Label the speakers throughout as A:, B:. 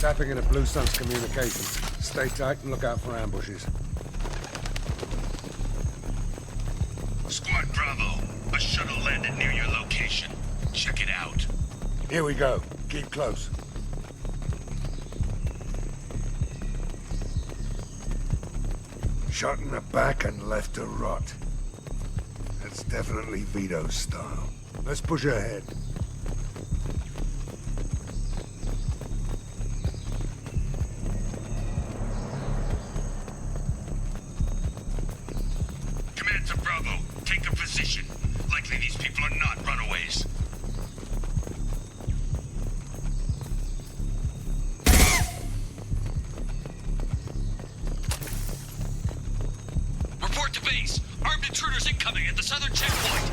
A: Tapping into Blue Sun's communication. Stay tight and look out for ambushes.
B: Squad Bravo, a shuttle landed near your location. Check it out.
A: Here we go. Keep close. Shot in the back and left to rot. That's definitely Vito's style. Let's push ahead.
B: position. Likely these people are not runaways. Report to base. Armed intruders incoming at the southern checkpoint.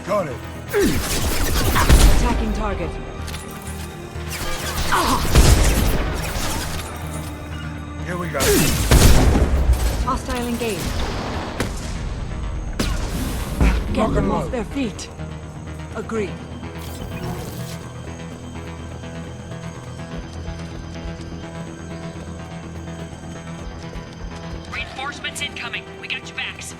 A: Got it.
C: Attacking target.
A: Here we go.
C: Hostile engaged. Get
A: Lock and
C: them off
A: load.
C: their feet. Agreed.
D: Reinforcements incoming. We got your backs.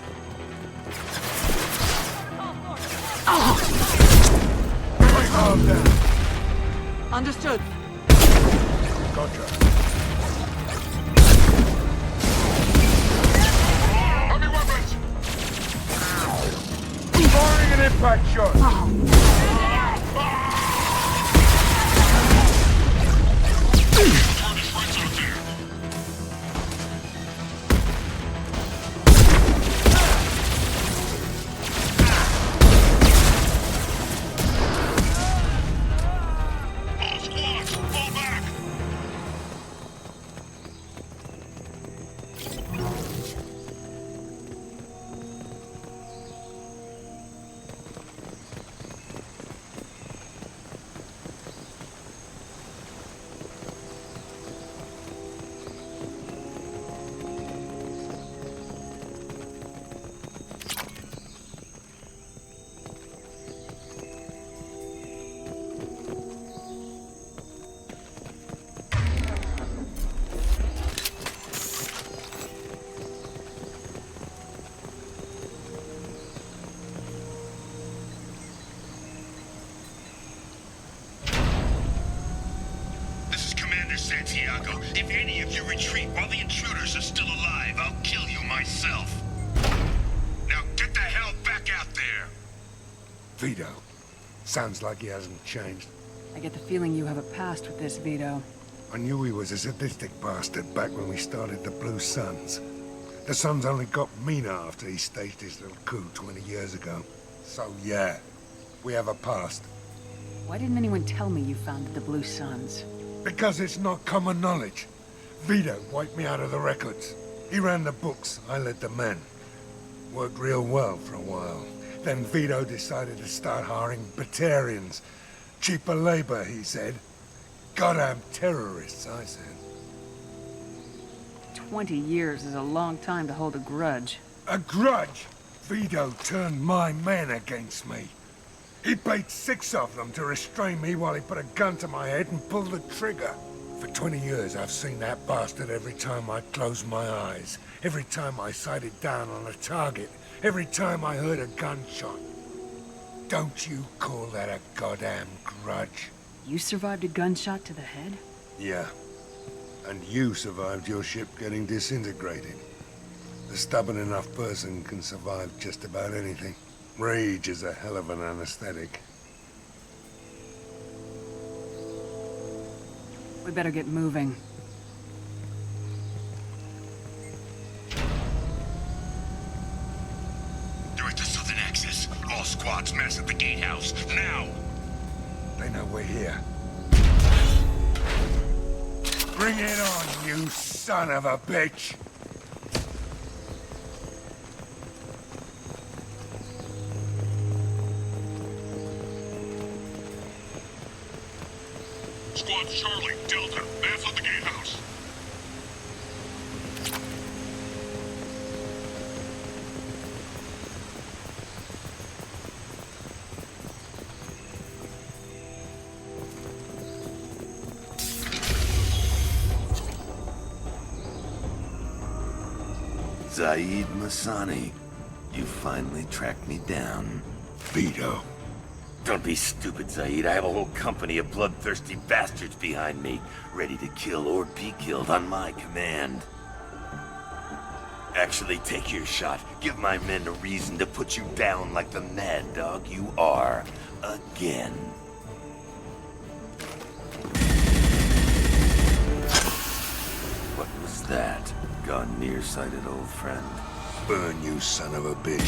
A: Calm down.
C: Understood.
A: Gotcha.
B: Heavy weapons!
A: Firing an impact shot.
B: Target friends out there. All squads, fall back! This is Commander Santiago. If any of you retreat while the intruders are still alive, I'll kill you myself. Now get the hell back out there!
A: Vito. Sounds like he hasn't changed.
C: I get the feeling you have a past with this, Vito.
A: I knew he was a sadistic bastard back when we started the Blue Suns. The Suns only got meaner after he staged his little coup 20 years ago. So yeah, we have a past.
C: Why didn't anyone tell me you founded the Blue Suns?
A: Because it's not common knowledge. Vito wiped me out of the records. He ran the books, I led the men. Worked real well for a while. Then Vito decided to start hiring Batarians. Cheaper labor, he said. Goddamn terrorists, I said.
C: 20 years is a long time to hold a grudge.
A: A grudge? Vito turned my men against me. He paid 6 of them to restrain me while he put a gun to my head and pulled the trigger. For 20 years, I've seen that bastard every time I closed my eyes. Every time I sighted down on a target. Every time I heard a gunshot. Don't you call that a goddamn grudge?
C: You survived a gunshot to the head?
A: Yeah. And you survived your ship getting disintegrated. A stubborn enough person can survive just about anything. Rage is a hell of an anesthetic.
C: We better get moving.
B: They're at the southern axis. All squads mass at the gatehouse. Now!
A: They know we're here. Bring it on, you son of a bitch!
B: Squad Charlie, Delta, mass at the gatehouse.
E: Zaid Masani, you finally tracked me down.
A: Vito.
E: Don't be stupid, Zaid. I have a whole company of bloodthirsty bastards behind me, ready to kill or be killed on my command. Actually, take your shot. Give my men a reason to put you down like the mad dog you are. Again. What was that? Gone nearsighted, old friend.
A: Burn, you son of a bitch.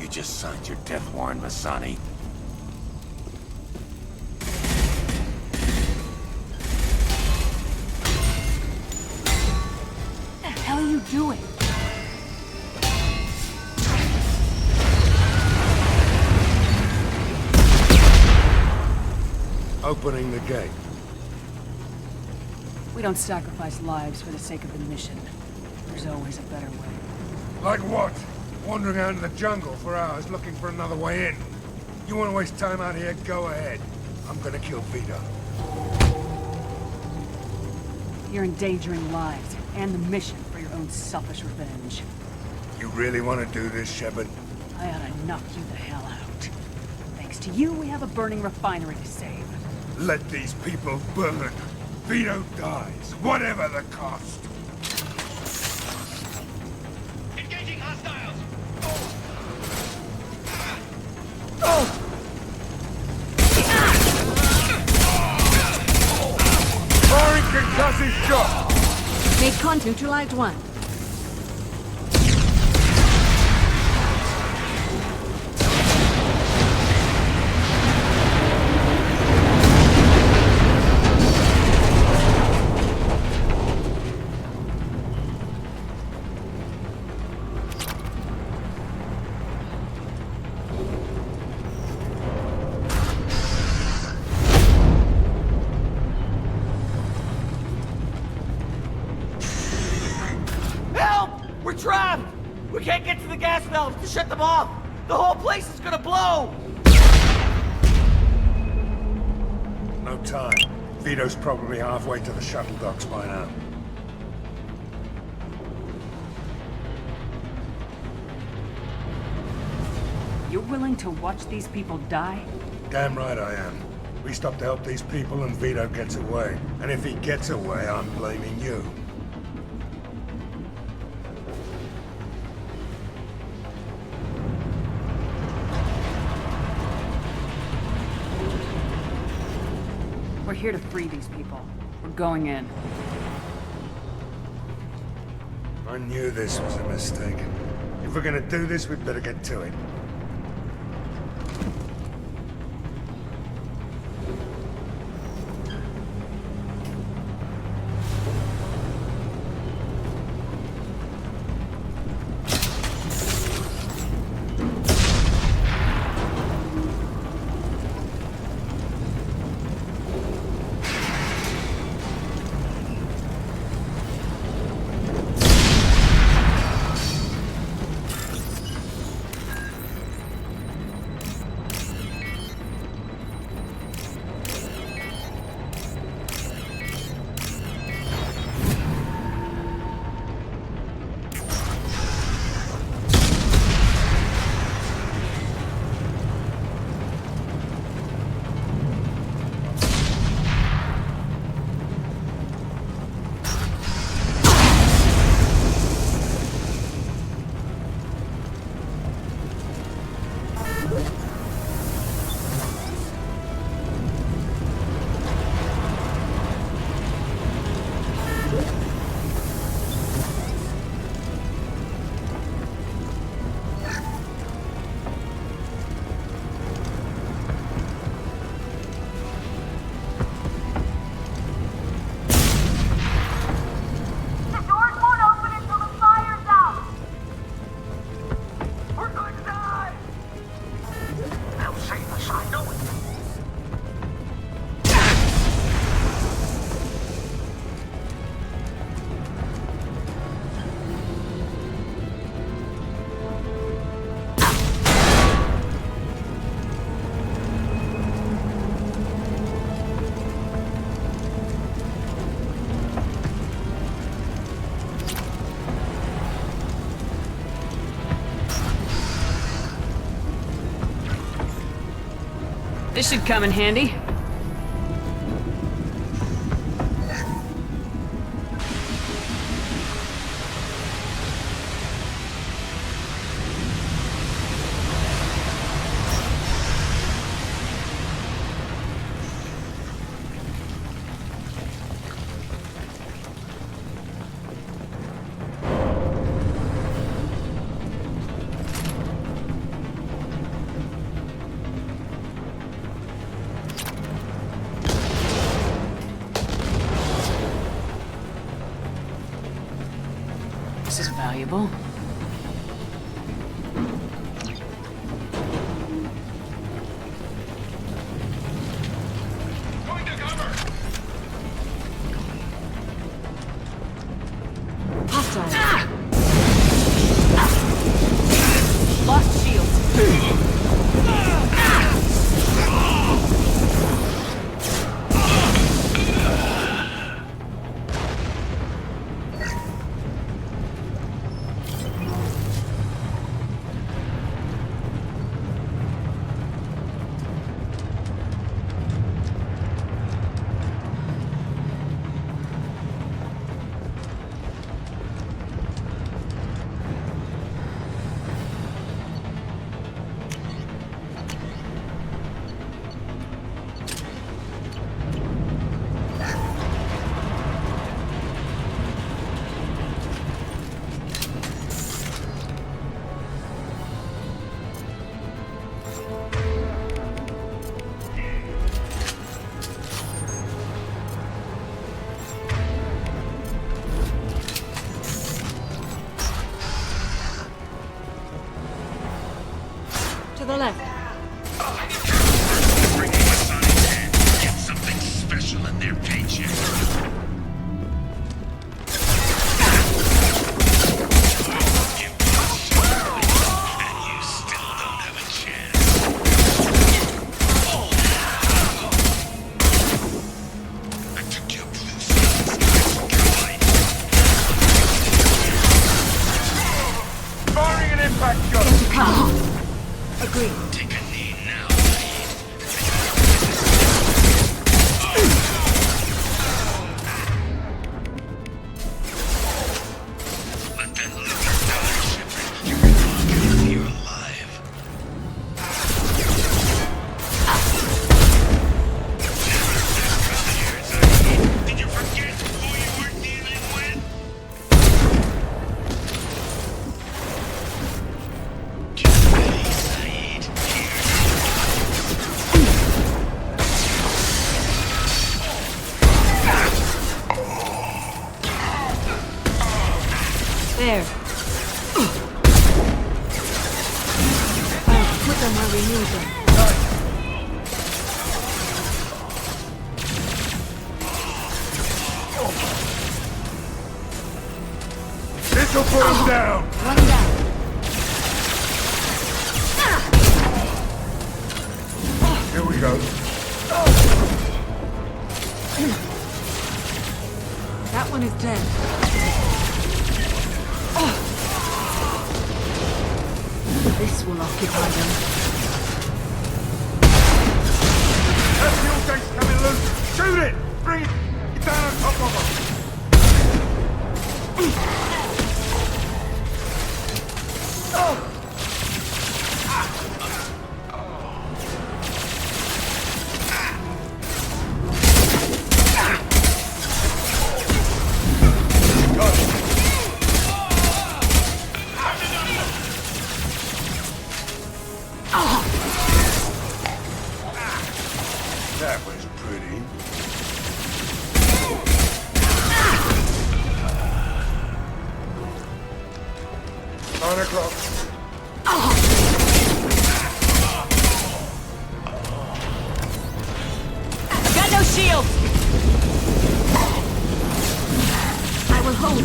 E: You just signed your death warrant, Masani.
C: What the hell are you doing?
A: Opening the gate.
C: We don't sacrifice lives for the sake of the mission. There's always a better way.
A: Like what? Wandering out in the jungle for hours looking for another way in. You want to waste time out here? Go ahead. I'm gonna kill Vito.
C: You're endangering lives and the mission for your own selfish revenge.
A: You really want to do this, Shepard?
C: I ought to knock you the hell out. Thanks to you, we have a burning refinery to save.
A: Let these people burn. Vito dies, whatever the cost.
B: Engaging hostiles!
A: Firing concussive shot!
F: Made contact neutralized one.
G: Help! We're trapped! We can't get to the gas valves to shut them off! The whole place is gonna blow!
A: No time. Vito's probably halfway to the shuttle docks by now.
C: You're willing to watch these people die?
A: Damn right I am. We stop to help these people and Vito gets away. And if he gets away, I'm blaming you.
C: We're here to free these people. We're going in.
A: I knew this was a mistake. If we're gonna do this, we'd better get to it.
C: This should come in handy. This is valuable.
B: Going to cover!
F: Hostile.
C: Lost shields.
F: To the left.
B: Bringing what's on his head. Get something special in their paycheck. Give me a shot, and you still don't have a chance. I took your blue skills.
A: Firing an impact gun!
F: Agreed.
B: Take a knee now, let that look die, Shepard. You can all get if you're alive. Did you forget who you were dealing with? Get ready, Saeed.
F: There. I'll put them where we need them.
A: This'll put him down!
F: One down.
A: Here we go.
F: That one is dead. This will occupy them.
A: That fuel tank's coming loose! Shoot it! Bring it down on top of him! That was pretty. On across.
C: Got no shields!
F: I will hold.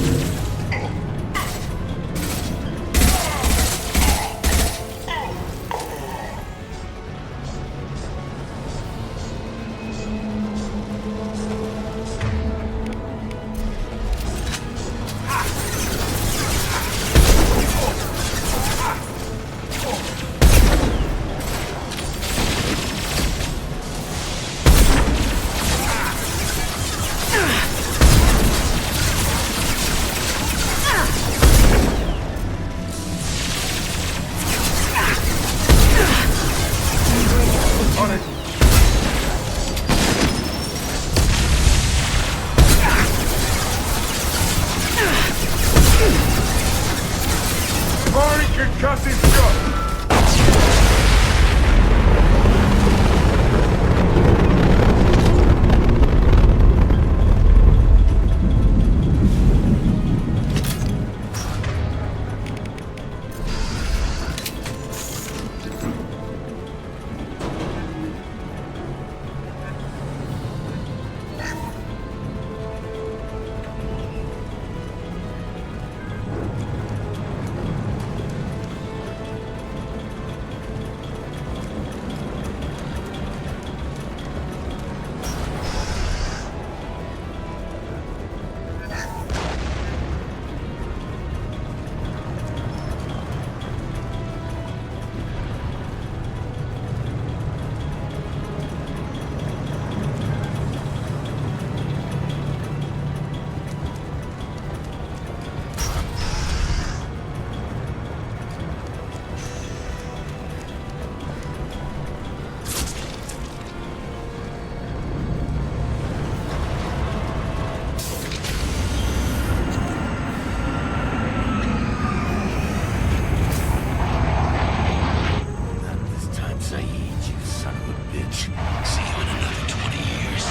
E: See you in another 20 years.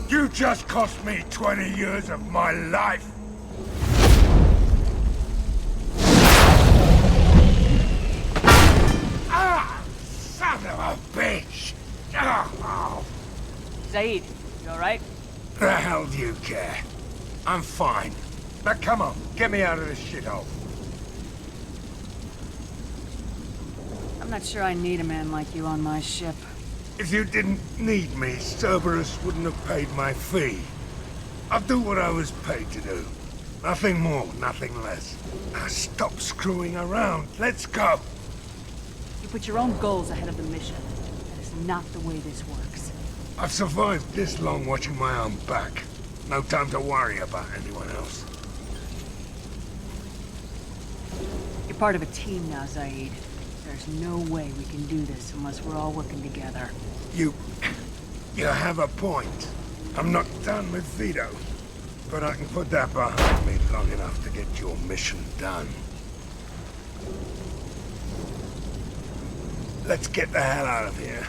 A: You just cost me 20 years of my life. Ah! Son of a bitch! Oh,
C: Zaid, you alright?
A: the hell do you care? I'm fine. Now come on, get me out of this shithole.
C: I'm not sure I need a man like you on my ship.
A: If you didn't need me, Cerberus wouldn't have paid my fee. I'll do what I was paid to do. Nothing more, nothing less. Now stop screwing around. Let's go.
C: You put your own goals ahead of the mission. That is not the way this works.
A: I've survived this long watching my own back. No time to worry about anyone else.
C: You're part of a team now, Zaid. There's no way we can do this unless we're all working together.
A: You have a point. I'm not done with Vito, but I can put that behind me long enough to get your mission done. Let's get the hell out of here.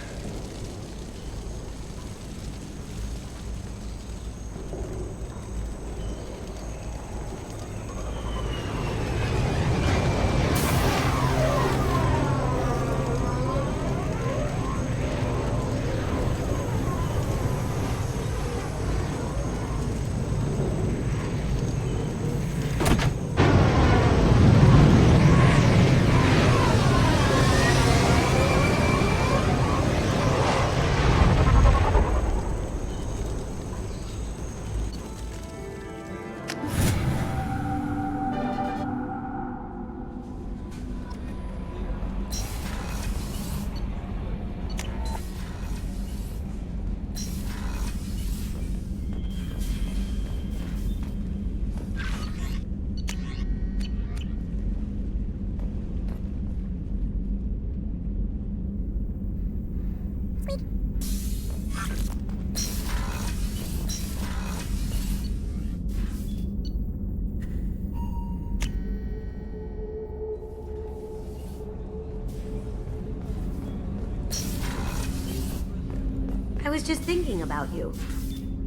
H: I was just thinking about you.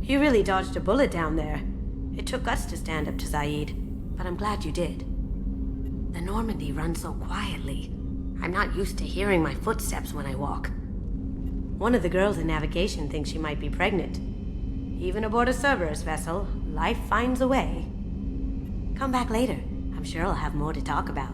H: You really dodged a bullet down there. It took guts to stand up to Zaid, but I'm glad you did. The Normandy runs so quietly. I'm not used to hearing my footsteps when I walk. One of the girls in navigation thinks she might be pregnant. Even aboard a Cerberus vessel, life finds a way. Come back later. I'm sure I'll have more to talk about.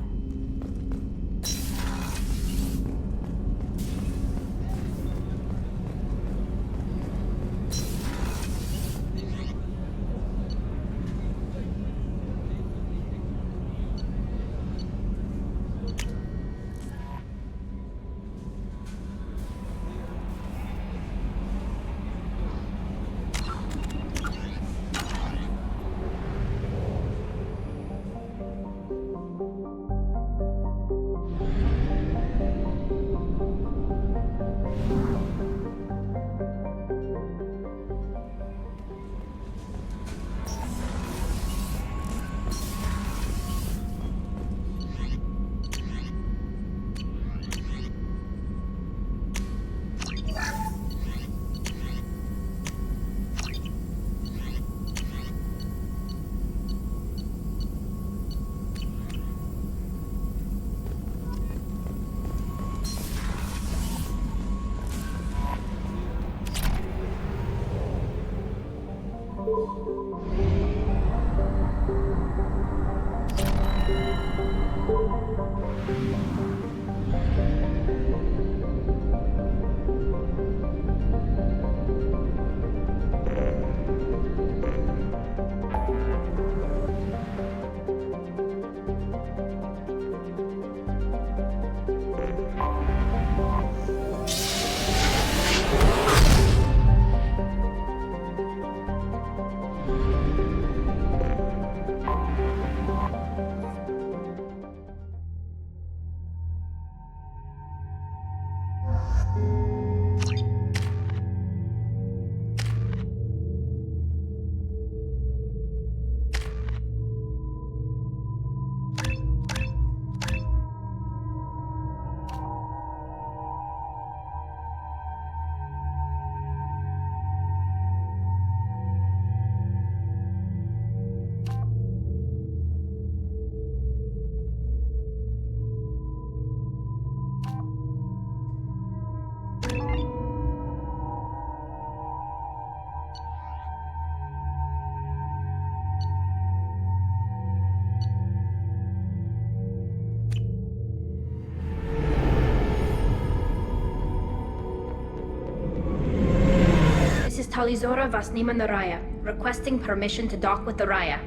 I: Talizora Vasnima Naraya, requesting permission to dock with the Raya.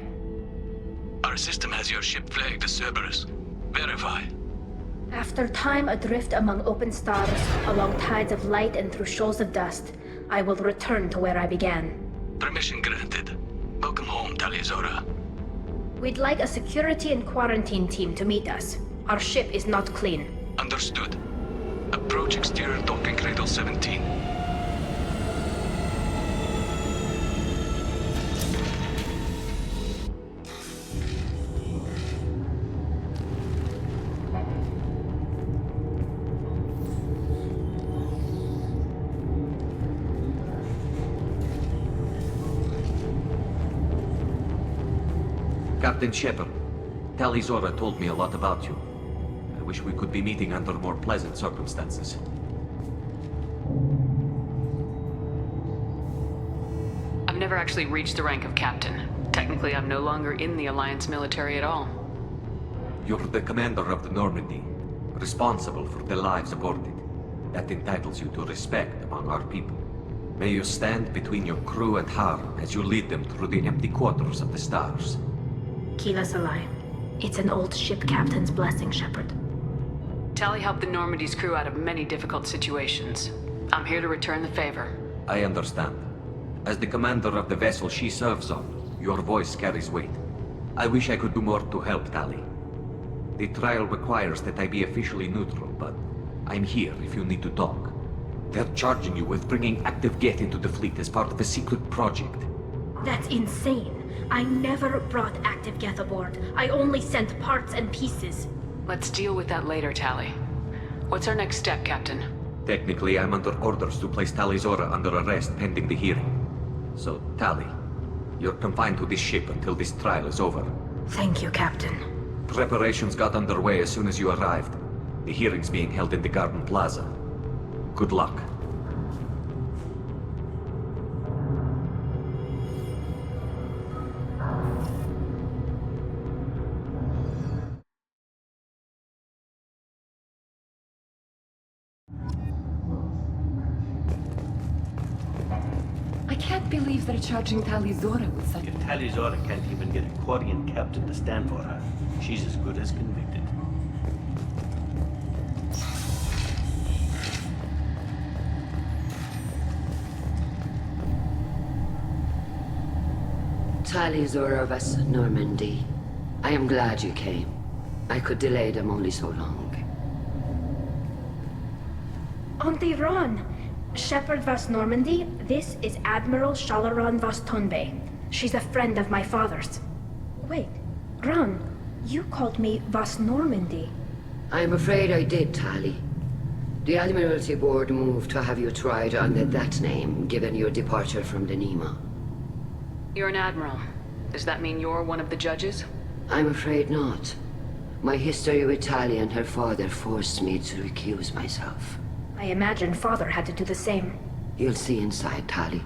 J: Our system has your ship flagged as Cerberus. Verify.
I: After time adrift among open stars, along tides of light and through shoals of dust, I will return to where I began.
J: Permission granted. Welcome home, Talizora.
I: We'd like a security and quarantine team to meet us. Our ship is not clean.
J: Understood. Approach exterior docking cradle 17.
K: Captain Shepard, Talizora told me a lot about you. I wish we could be meeting under more pleasant circumstances.
C: I've never actually reached the rank of captain. Technically, I'm no longer in the Alliance military at all.
K: You're the commander of the Normandy, responsible for the lives aboard it. That entitles you to respect among our people. May you stand between your crew and harm as you lead them through the empty quarters of the stars.
I: Kila Salai. It's an old ship captain's blessing, Shepard.
C: Tali helped the Normandy's crew out of many difficult situations. I'm here to return the favor.
K: I understand. As the commander of the vessel she serves on, your voice carries weight. I wish I could do more to help Tali. The trial requires that I be officially neutral, but I'm here if you need to talk. They're charging you with bringing active Geth into the fleet as part of a secret project.
I: That's insane. I never brought active Geth aboard. I only sent parts and pieces.
C: Let's deal with that later, Tali. What's our next step, Captain?
K: Technically, I'm under orders to place Talizora under arrest pending the hearing. So, Tali, you're confined to this ship until this trial is over.
I: Thank you, Captain.
K: Preparations got underway as soon as you arrived. The hearing's being held in the Garden Plaza. Good luck.
L: I can't believe they're charging Talizora with such...
M: If Talizora can't even get a Quarian captain to stand for her, she's as good as convicted.
N: Talizora of us, Normandy. I am glad you came. I could delay them only so long.
I: Auntie Ron! Shepard Vas Normandy, this is Admiral Shalaran Vas Tonbe. She's a friend of my father's. Wait, Ron, you called me Vas Normandy.
N: I'm afraid I did, Tali. The Admiralty Board moved to have you tried under that name, given your departure from the Nima.
C: You're an admiral. Does that mean you're one of the judges?
N: I'm afraid not. My history with Tali and her father forced me to recuse myself.
I: I imagine father had to do the same.
N: You'll see inside, Tali.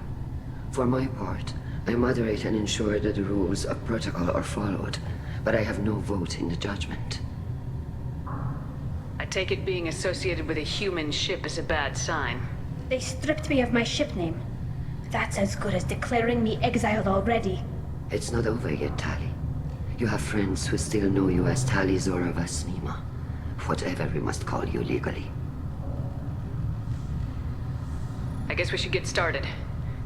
N: For my part, I moderate and ensure that the rules of protocol are followed, but I have no vote in the judgment.
C: I take it being associated with a human ship is a bad sign.
I: They stripped me of my ship name. That's as good as declaring me exiled already.
N: It's not over yet, Tali. You have friends who still know you as Talizora Vas Nima. Whatever we must call you legally.
C: I guess we should get started.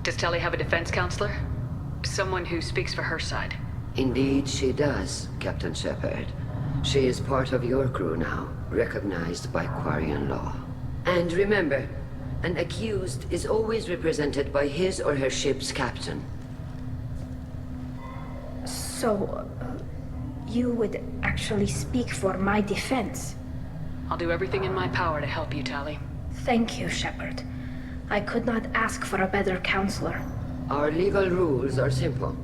C: Does Tali have a defense counselor? Someone who speaks for her side.
N: Indeed she does, Captain Shepard. She is part of your crew now, recognized by Quarian law. And remember, an accused is always represented by his or her ship's captain.
I: So, you would actually speak for my defense?
C: I'll do everything in my power to help you, Tali.
I: Thank you, Shepard. I could not ask for a better counselor.
N: Our legal rules are simple.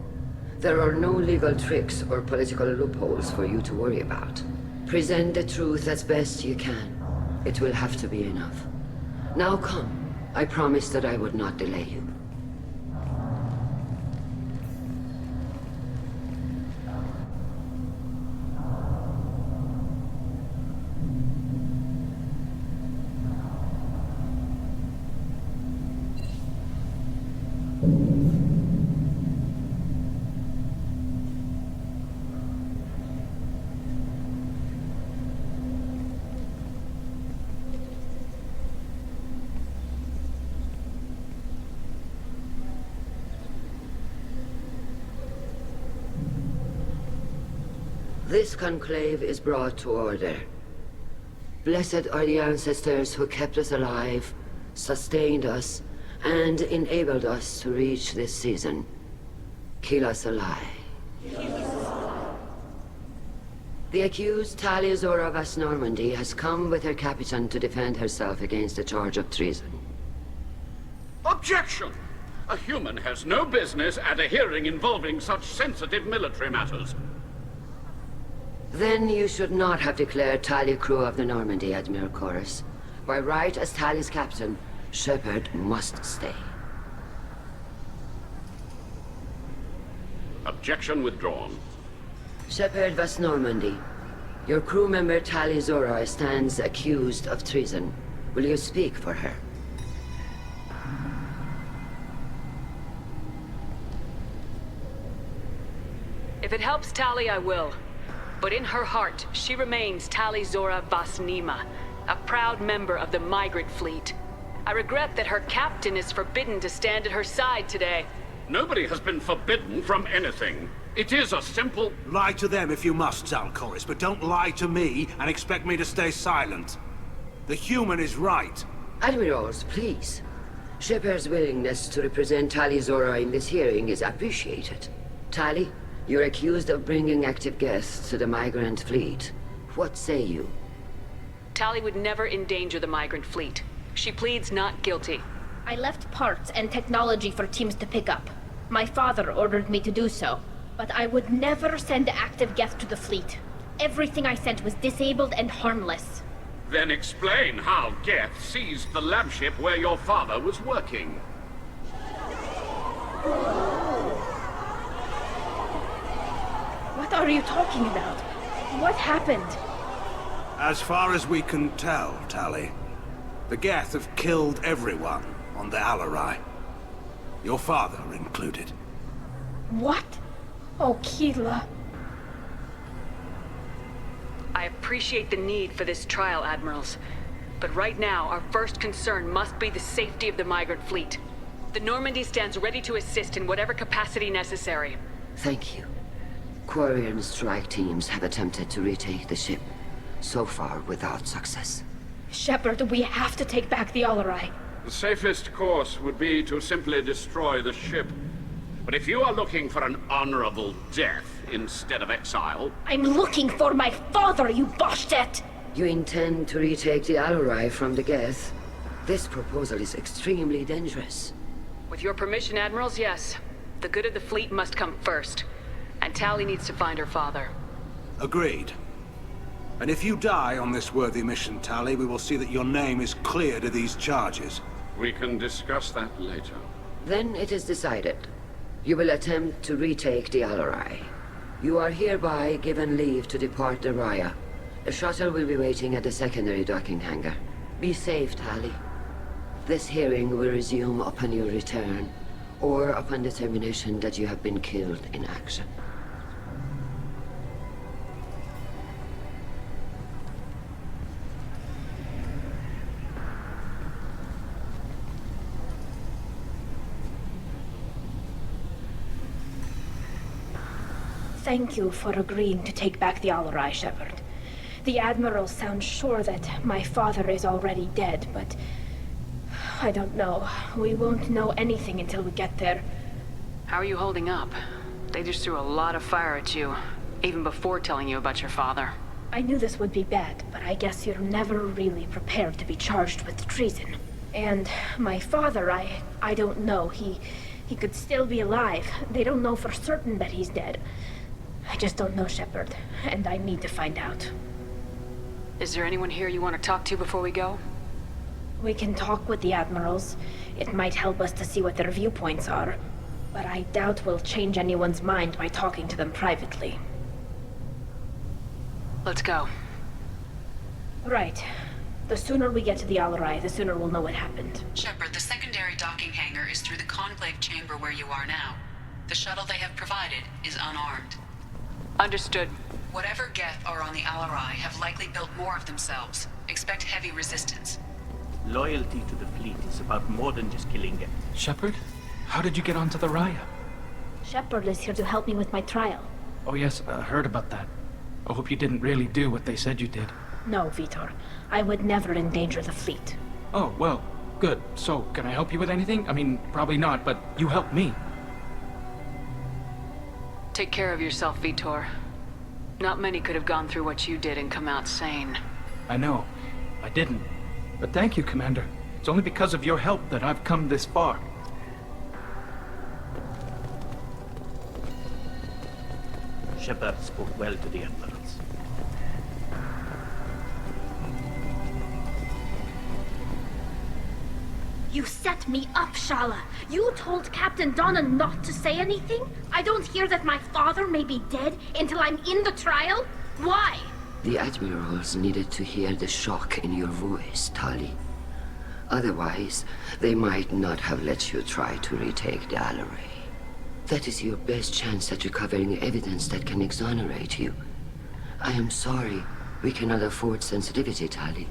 N: There are no legal tricks or political loopholes for you to worry about. Present the truth as best you can. It will have to be enough. Now come. I promised that I would not delay you. This conclave is brought to order. Blessed are the ancestors who kept us alive, sustained us, and enabled us to reach this season. Keep us alive. The accused Talia Zora Vas Normandy has come with her captain to defend herself against a charge of treason.
O: Objection! A human has no business at a hearing involving such sensitive military matters.
N: Then you should not have declared Talia crew of the Normandy, Admiral Chorus. By right as Talia's captain, Shepard must stay.
O: Objection withdrawn.
N: Shepard Vas Normandy, your crew member Talia Zora stands accused of treason. Will you speak for her?
C: If it helps Tali, I will. But in her heart, she remains Tali Zora Vas Nima, a proud member of the migrant fleet. I regret that her captain is forbidden to stand at her side today.
O: Nobody has been forbidden from anything. It is a simple...
P: Lie to them if you must, Zalcoris, but don't lie to me and expect me to stay silent. The human is right.
N: Admirals, please. Shepard's willingness to represent Talia Zora in this hearing is appreciated. Tali, you're accused of bringing active guests to the migrant fleet. What say you?
C: Tali would never endanger the migrant fleet. She pleads not guilty.
I: I left parts and technology for teams to pick up. My father ordered me to do so. But I would never send active guests to the fleet. Everything I sent was disabled and harmless.
O: Then explain how Geth seized the lab ship where your father was working.
I: What are you talking about? What happened?
P: As far as we can tell, Tali, the Geth have killed everyone on the Alarai. Your father included.
I: What? Oh, Keela.
C: I appreciate the need for this trial, Admirals. But right now, our first concern must be the safety of the migrant fleet. The Normandy stands ready to assist in whatever capacity necessary.
N: Thank you. Quarian strike teams have attempted to retake the ship, so far without success.
I: Shepard, we have to take back the Alarai.
O: The safest course would be to simply destroy the ship. But if you are looking for an honorable death instead of exile...
I: I'm looking for my father, you bastet!
N: You intend to retake the Alarai from the Geth? This proposal is extremely dangerous.
C: With your permission, Admirals, yes. The good of the fleet must come first. And Tali needs to find her father.
P: Agreed. And if you die on this worthy mission, Tali, we will see that your name is cleared of these charges.
O: We can discuss that later.
N: Then it is decided. You will attempt to retake the Alarai. You are hereby given leave to depart the Raya. The shuttle will be waiting at the secondary docking hangar. Be safe, Tali. This hearing will resume upon your return, or upon determination that you have been killed in action.
I: Thank you for agreeing to take back the Alarai, Shepard. The Admiral sounds sure that my father is already dead, but... I don't know. We won't know anything until we get there.
C: How are you holding up? They just threw a lot of fire at you, even before telling you about your father.
I: I knew this would be bad, but I guess you're never really prepared to be charged with treason. And my father, I don't know. He could still be alive. They don't know for certain that he's dead. I just don't know, Shepard, and I need to find out.
C: Is there anyone here you want to talk to before we go?
I: We can talk with the Admirals. It might help us to see what their viewpoints are. But I doubt we'll change anyone's mind by talking to them privately.
C: Let's go.
I: Right. The sooner we get to the Alarai, the sooner we'll know what happened.
Q: Shepard, the secondary docking hangar is through the conclave chamber where you are now. The shuttle they have provided is unarmed.
C: Understood.
Q: Whatever Geth are on the Alarai have likely built more of themselves. Expect heavy resistance.
M: Loyalty to the fleet is about more than just killing Geth.
R: Shepard? How did you get onto the Raya?
I: Shepard is here to help me with my trial.
R: Oh yes, heard about that. I hope you didn't really do what they said you did.
I: No, Vitor. I would never endanger the fleet.
R: Oh, well, good. So, can I help you with anything? I mean, probably not, but you helped me.
C: Take care of yourself, Vitor. Not many could have gone through what you did and come out sane.
R: I know. I didn't. But thank you, Commander. It's only because of your help that I've come this far.
M: Shepard spoke well to the Admirals.
I: You set me up, Shala. You told Captain Donna not to say anything? I don't hear that my father may be dead until I'm in the trial? Why?
N: The Admirals needed to hear the shock in your voice, Tali. Otherwise, they might not have let you try to retake the Alaray. That is your best chance at recovering evidence that can exonerate you. I am sorry. We cannot afford sensitivity, Tali.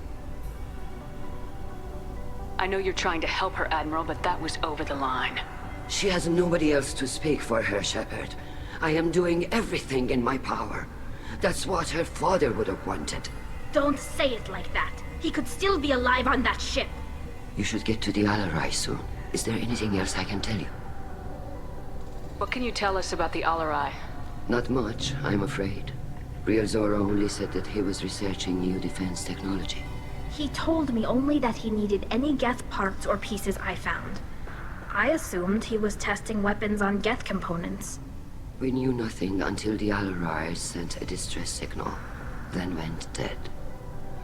C: I know you're trying to help her, Admiral, but that was over the line.
N: She has nobody else to speak for her, Shepard. I am doing everything in my power. That's what her father would have wanted.
I: Don't say it like that. He could still be alive on that ship.
N: You should get to the Alarai soon. Is there anything else I can tell you?
C: What can you tell us about the Alarai?
N: Not much, I'm afraid. Real Zora only said that he was researching new defense technology.
I: He told me only that he needed any Geth parts or pieces I found. I assumed he was testing weapons on Geth components.
N: We knew nothing until the Alarai sent a distress signal, then went dead.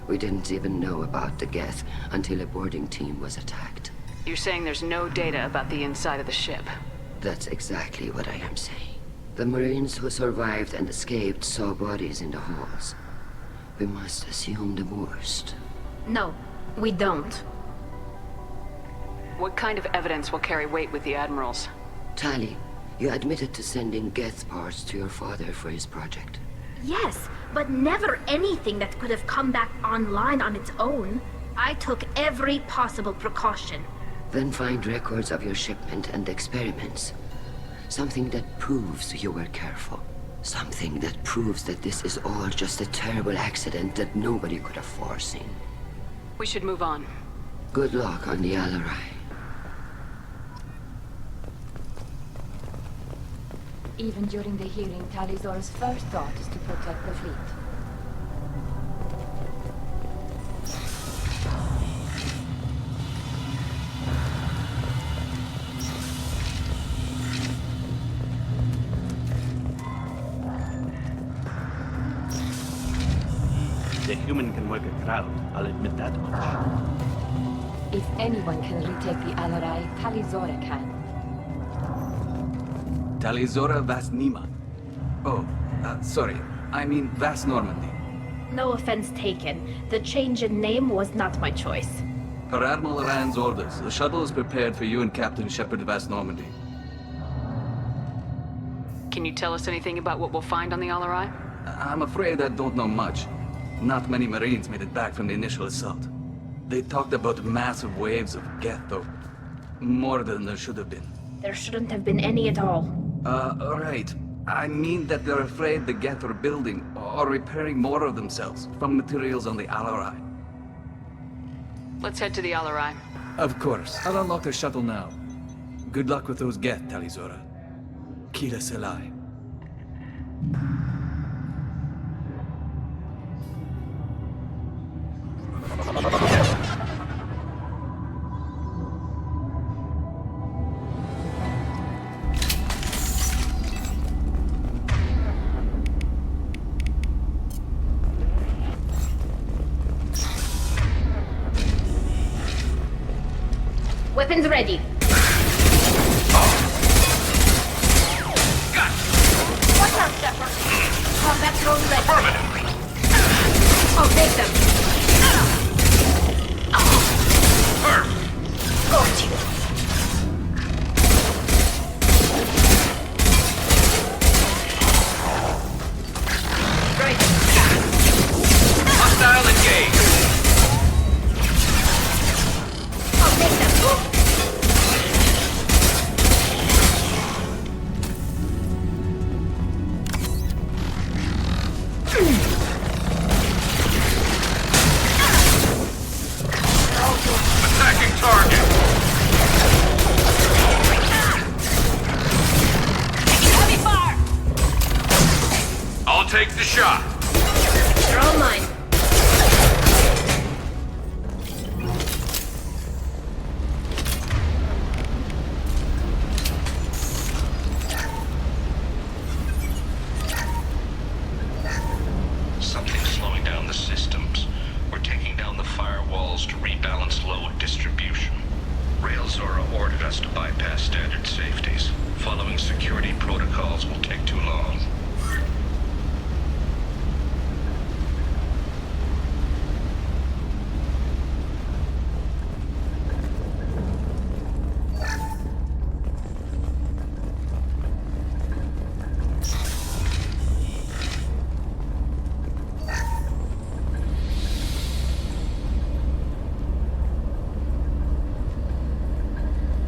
N: We didn't even know about the Geth until a boarding team was attacked.
C: You're saying there's no data about the inside of the ship?
N: That's exactly what I am saying. The Marines who survived and escaped saw bodies in the halls. We must assume the worst.
I: No, we don't.
C: What kind of evidence will carry weight with the Admirals?
N: Tali, you admitted to sending Geth parts to your father for his project.
I: Yes, but never anything that could have come back online on its own. I took every possible precaution.
N: Then find records of your shipment and experiments. Something that proves you were careful. Something that proves that this is all just a terrible accident that nobody could have foreseen.
C: We should move on.
N: Good luck on the Alarai.
L: Even during the hearing, Tali'Zorah's first thought is to protect the fleet.
M: The human can work a crowd, I'll admit that much.
L: If anyone can retake the Alarai, Tali'Zorah can.
K: Tali'Zorah Vasnima. Oh, sorry. I mean Vas Normandy.
I: No offense taken. The change in name was not my choice.
K: Per Admiral Rand's orders, the shuttle is prepared for you and Captain Shepard Vas Normandy.
C: Can you tell us anything about what we'll find on the Alarai?
K: I'm afraid I don't know much. Not many Marines made it back from the initial assault. They talked about massive waves of Geth, though. More than there should have been.
I: There shouldn't have been any at all.
K: Right. I mean that they're afraid the Geth are building or repairing more of themselves from materials on the Alarai.
C: Let's head to the Alarai.
K: Of course. I'll unlock the shuttle now. Good luck with those Geth, Tali'Zorah. Kila Selai.
I: Weapons ready. Watch out, Shepard. Combat drone ready. I'll take them. Got you. Right.
K: Hostile engaged.
I: I'll take them.
S: take the shot.
I: You're all mine.
J: Something's slowing down the systems. We're taking down the firewalls to rebalance load distribution. Railzora ordered us to bypass standard safeties. Following security protocols will take too long.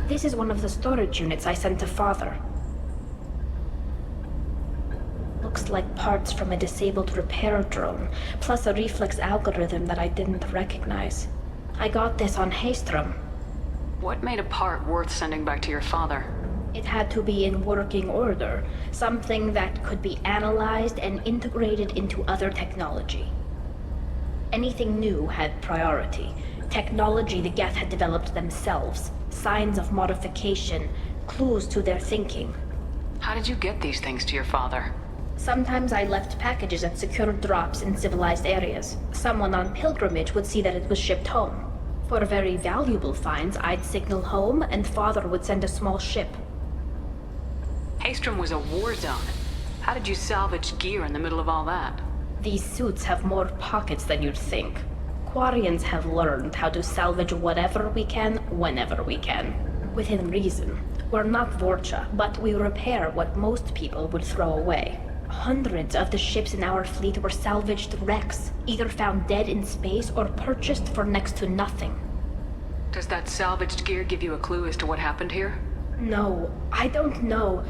I: This is one of the storage units I sent to Father. Looks like parts from a disabled repair drone, plus a reflex algorithm that I didn't recognize. I got this on Haystrom.
C: What made a part worth sending back to your father?
I: It had to be in working order, something that could be analyzed and integrated into other technology. Anything new had priority. Technology the Geth had developed themselves, signs of modification, clues to their thinking.
C: How did you get these things to your father?
I: Sometimes I left packages at secure drops in civilized areas. Someone on pilgrimage would see that it was shipped home. For very valuable finds, I'd signal home, and Father would send a small ship.
C: Haystrom was a war zone. How did you salvage gear in the middle of all that?
I: These suits have more pockets than you'd think. Quarians have learned how to salvage whatever we can, whenever we can. Within reason. We're not Vorcha, but we repair what most people would throw away. Hundreds of the ships in our fleet were salvaged wrecks, either found dead in space or purchased for next to nothing.
C: Does that salvaged gear give you a clue as to what happened here?
I: No, I don't know.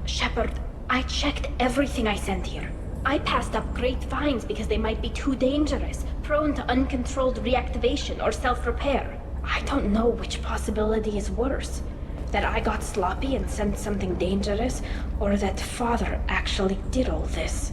I: Shepard, I checked everything I sent here. I passed up great finds because they might be too dangerous, prone to uncontrolled reactivation or self-repair. I don't know which possibility is worse. That I got sloppy and sent something dangerous, or that Father actually did all this.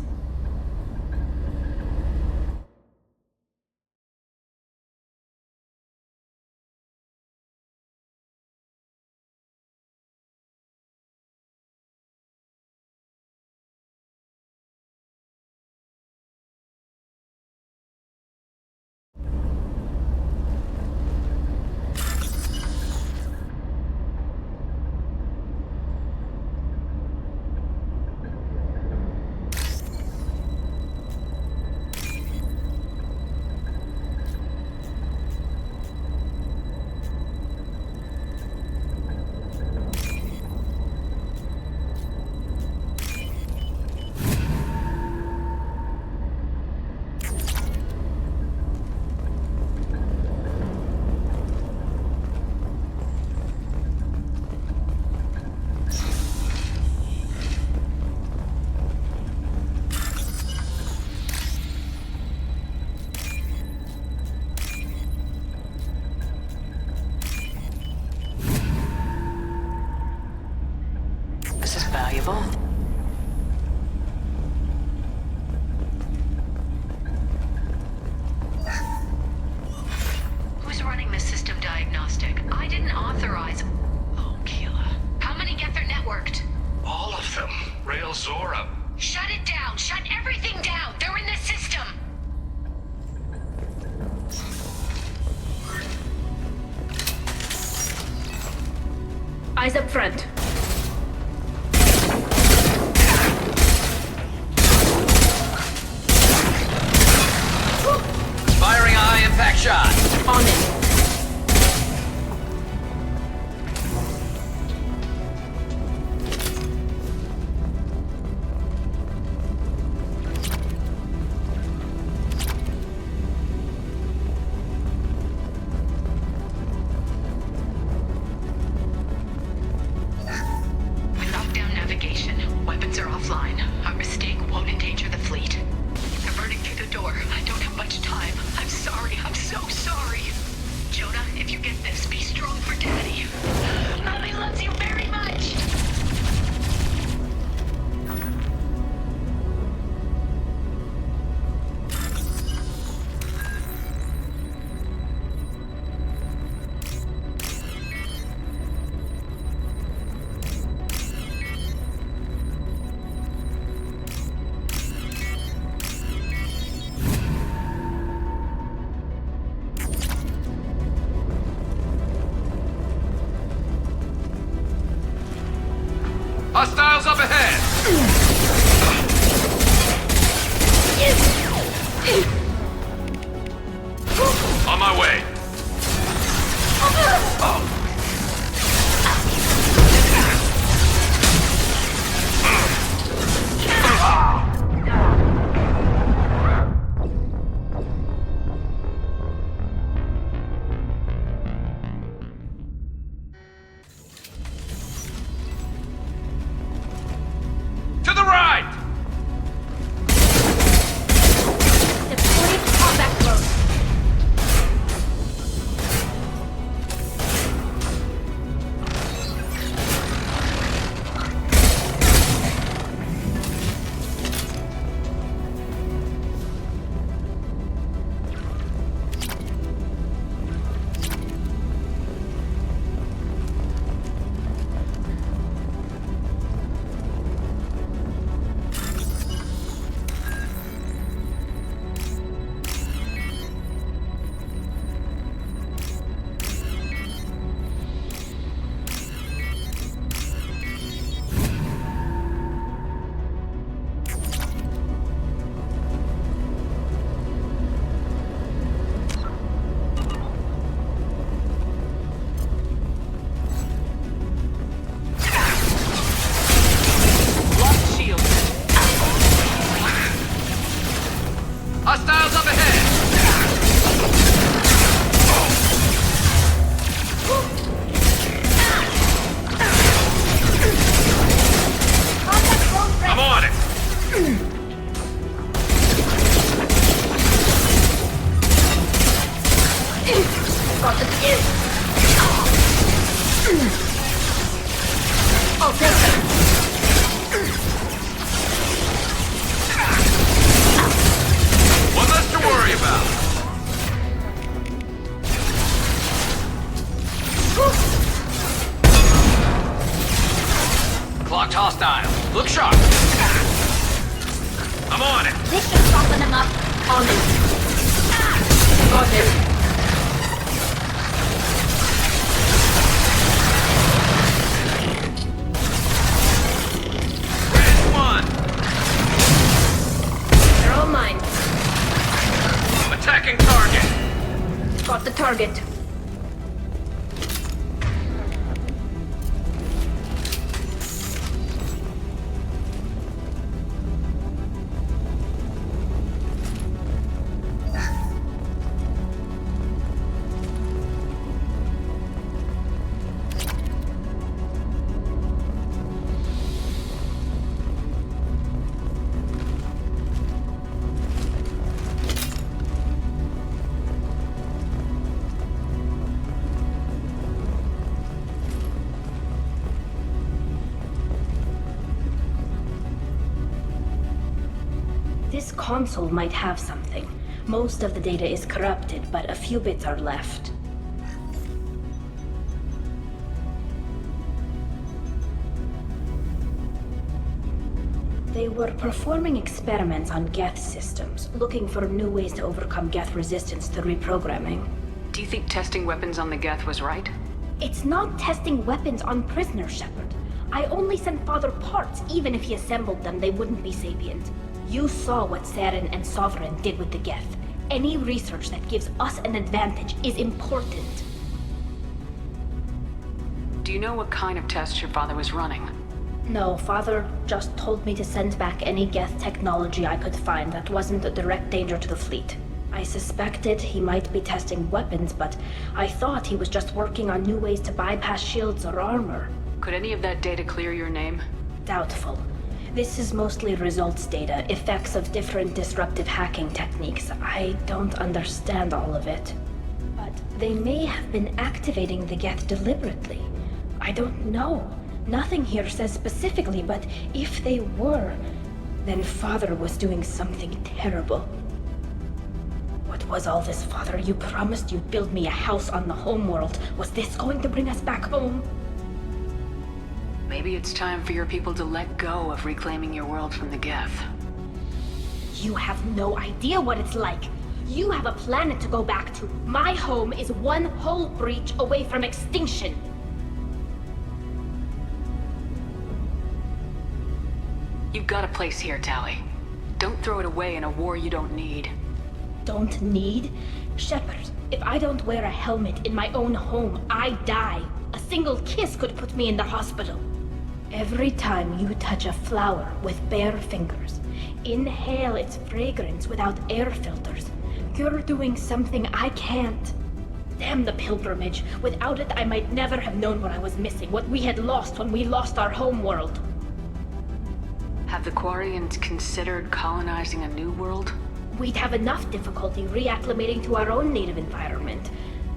C: This is valuable.
Q: Who's running the system diagnostic? I didn't authorize. Oh, Keela. How many Geth are networked?
J: All of them. Railzora.
Q: Shut it down! Shut everything down! They're in the system!
I: Eyes up front.
G: Firing a high-impact shot.
I: On it. On him. Got him. They're all mine.
J: Attacking target.
I: Got the target. This console might have something. Most of the data is corrupted, but a few bits are left. They were performing experiments on Geth systems, looking for new ways to overcome Geth resistance to reprogramming.
C: Do you think testing weapons on the Geth was right?
I: It's not testing weapons on prisoners, Shepard. I only sent Father parts. Even if he assembled them, they wouldn't be sapient. You saw what Saren and Sovereign did with the Geth. Any research that gives us an advantage is important.
C: Do you know what kind of tests your father was running?
I: No, Father just told me to send back any Geth technology I could find that wasn't a direct danger to the fleet. I suspected he might be testing weapons, but I thought he was just working on new ways to bypass shields or armor.
C: Could any of that data clear your name?
I: Doubtful. This is mostly results data, effects of different disruptive hacking techniques. I don't understand all of it. But they may have been activating the Geth deliberately. I don't know. Nothing here says specifically, but if they were, then Father was doing something terrible. What was all this, Father? You promised you'd build me a house on the homeworld. Was this going to bring us back home?
C: Maybe it's time for your people to let go of reclaiming your world from the Geth.
I: You have no idea what it's like. You have a planet to go back to. My home is one hull breach away from extinction.
C: You've got a place here, Tali. Don't throw it away in a war you don't need.
I: Don't need? Shepard, if I don't wear a helmet in my own home, I die. A single kiss could put me in the hospital. Every time you touch a flower with bare fingers, inhale its fragrance without air filters, you're doing something I can't. Damn the pilgrimage. Without it, I might never have known what I was missing, what we had lost when we lost our homeworld.
C: Have the Quarians considered colonizing a new world?
I: We'd have enough difficulty reacclimating to our own native environment.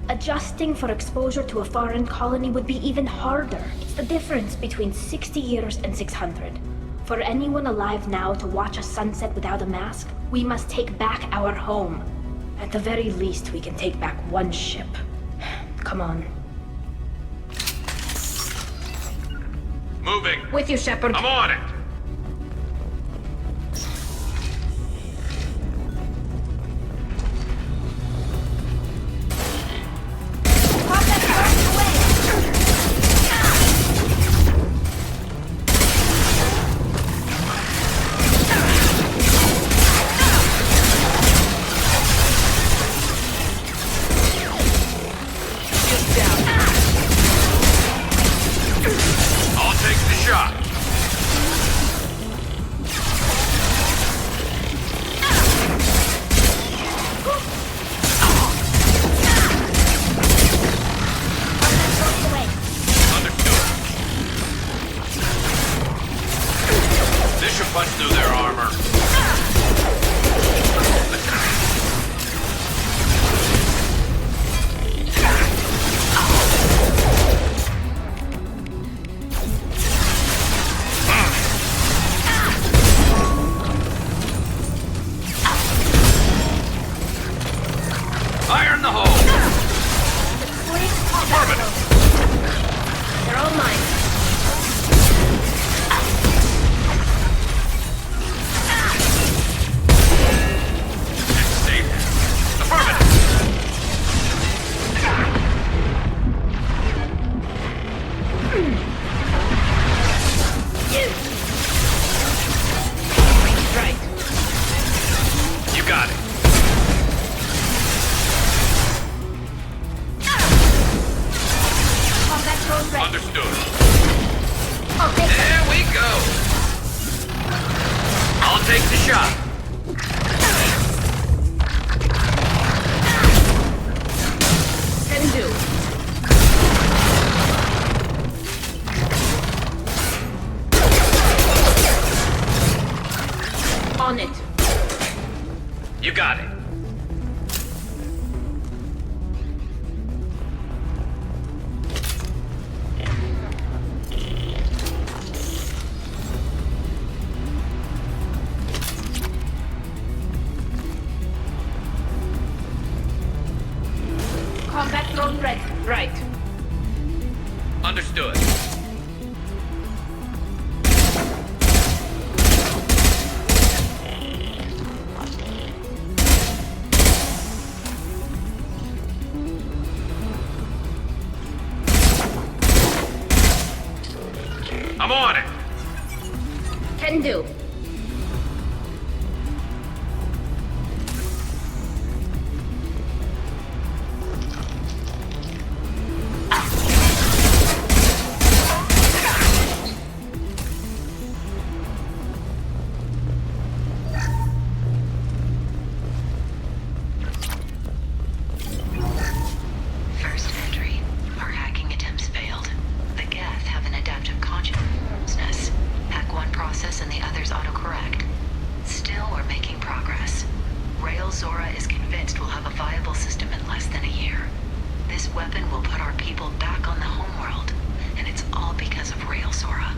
I: Adjusting for exposure to a foreign colony would be even harder. It's the difference between 60 years and 600. For anyone alive now to watch a sunset without a mask, we must take back our home. At the very least, we can take back one ship. Come on.
J: Moving.
I: With you, Shepard.
J: I'm on it. Punch through their armor. Iron the hole.
I: They're all mine.
G: take the shot.
I: Can do. On it.
G: You got it.
I: Combat drone ready. Right.
G: Understood. I'm on it.
I: Can do.
Q: First entry. Our hacking attempts failed. The Geth have an adaptive consciousness. Hack one process and the others autocorrect. Still, we're making progress. Rael Zora is convinced we'll have a viable system in less than a year. This weapon will put our people back on the homeworld, and it's all because of Rael Zora.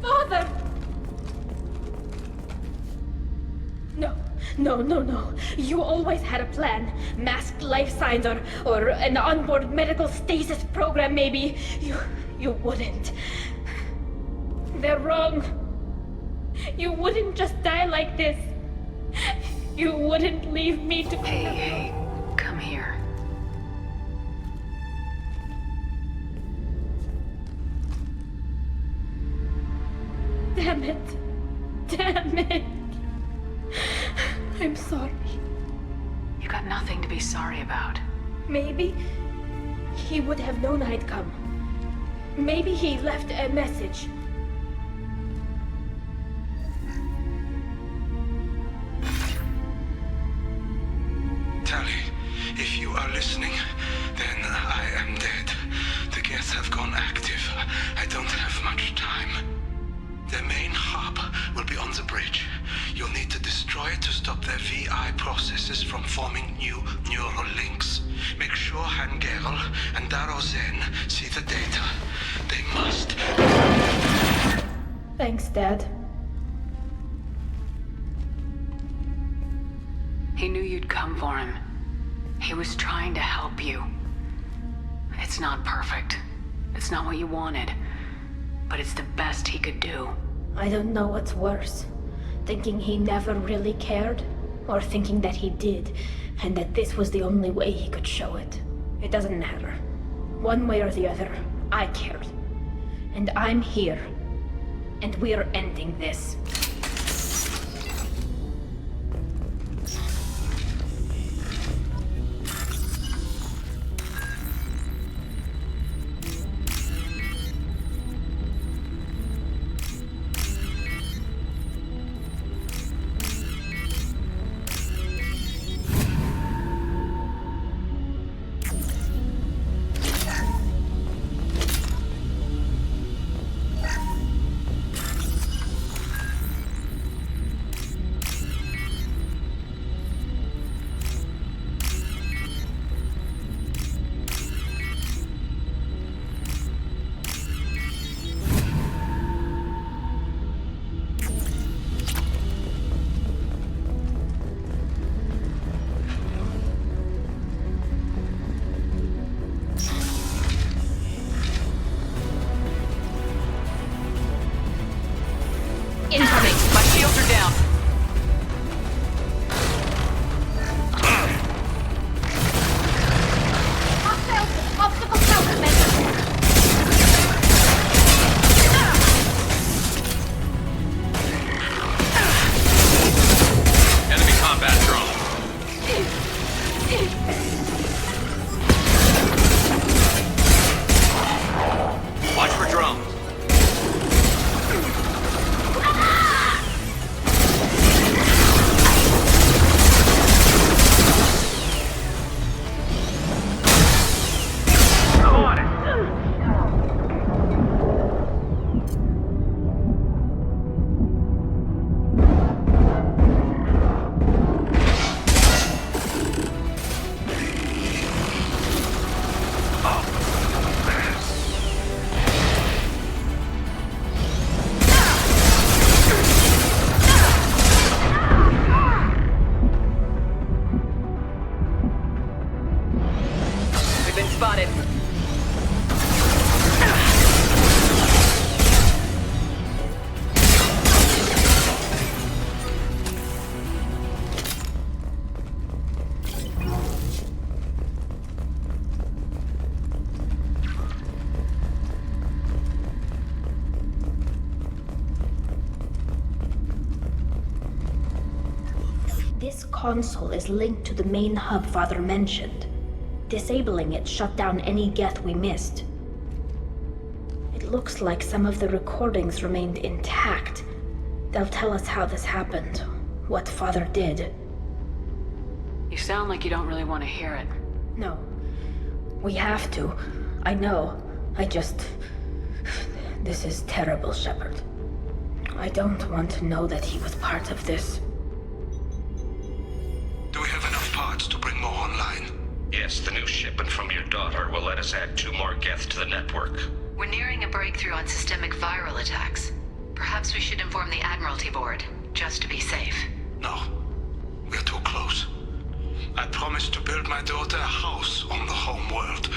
I: Father! No. You always had a plan. Masked life signs or an onboard medical stasis program, maybe. You wouldn't. They're wrong. You wouldn't just die like this. You wouldn't leave me to...
Q: Hey, come here.
I: Damn it. I'm sorry.
Q: You got nothing to be sorry about.
I: Maybe he would have known I'd come. Maybe he left a message.
P: Tali, if you are listening, then I am dead. The Geth have gone active. I don't have much time. Their main hub will be on the bridge. You'll need to destroy it to stop their VI processes from forming new neural links. Make sure Hangerel and Daro Zen see the data. They must.
I: Thanks, Dad.
Q: He knew you'd come for him. He was trying to help you. It's not perfect. It's not what you wanted. But it's the best he could do.
I: I don't know what's worse. Thinking he never really cared, or thinking that he did, and that this was the only way he could show it. It doesn't matter. One way or the other, I cared. And I'm here. And we're ending this. This console is linked to the main hub Father mentioned. Disabling it shut down any Geth we missed. It looks like some of the recordings remained intact. They'll tell us how this happened, what Father did.
C: You sound like you don't really want to hear it.
I: No. We have to. I know. This is terrible, Shepard. I don't want to know that he was part of this.
P: Do we have enough parts to bring more online?
J: Yes, the new shipment from your daughter will let us add 2 more Geth to the network.
Q: We're nearing a breakthrough on systemic viral attacks. Perhaps we should inform the Admiralty Board, just to be safe.
P: No. We're too close. I promised to build my daughter a house on the home world.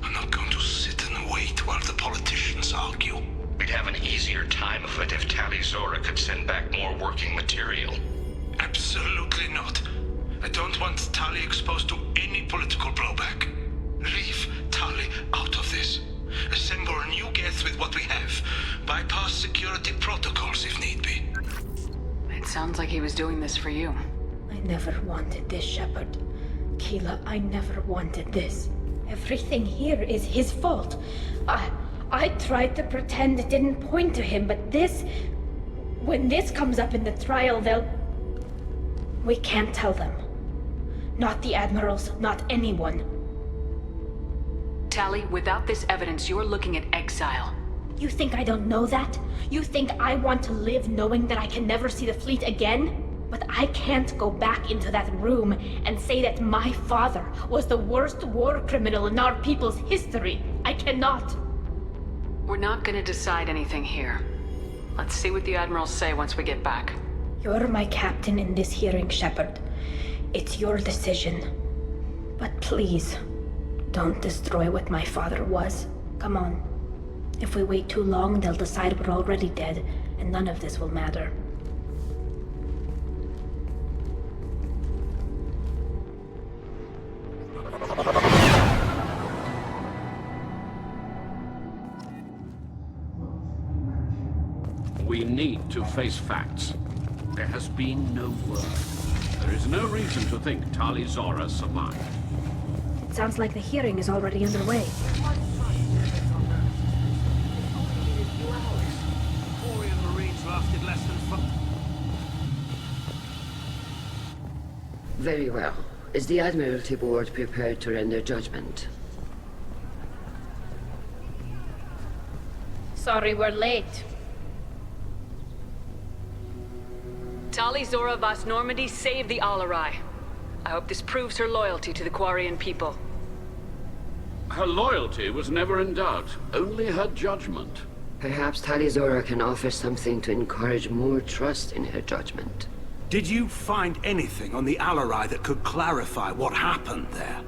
P: I'm not going to sit and wait while the politicians argue.
J: We'd have an easier time of it if Tali Zora could send back more working material.
P: Absolutely not. I don't want Tali exposed to any political blowback. Leave Tali out of this. Assemble a new Geth with what we have. Bypass security protocols if need be.
C: It sounds like he was doing this for you.
I: I never wanted this, Shepard. Keela, I never wanted this. Everything here is his fault. I tried to pretend it didn't point to him, but this... When this comes up in the trial, they'll... We can't tell them. Not the Admirals, not anyone.
C: Tali, without this evidence, you're looking at exile.
I: You think I don't know that? You think I want to live knowing that I can never see the fleet again? But I can't go back into that room and say that my father was the worst war criminal in our people's history. I cannot.
C: We're not gonna decide anything here. Let's see what the Admirals say once we get back.
I: You're my captain in this hearing, Shepard. It's your decision. But please, don't destroy what my father was. Come on. If we wait too long, they'll decide we're already dead, and none of this will matter.
O: We need to face facts. There has been no word. There is no reason to think Tali Zora survived.
I: It sounds like the hearing is already underway.
N: Very well. Is the Admiralty Board prepared to render judgment?
I: Sorry we're late.
C: Tali Zora Vas Normandy saved the Alarai. I hope this proves her loyalty to the Quarian people.
O: Her loyalty was never in doubt, only her judgment.
N: Perhaps Tali Zora can offer something to encourage more trust in her judgment.
S: Did you find anything on the Alarai that could clarify what happened there?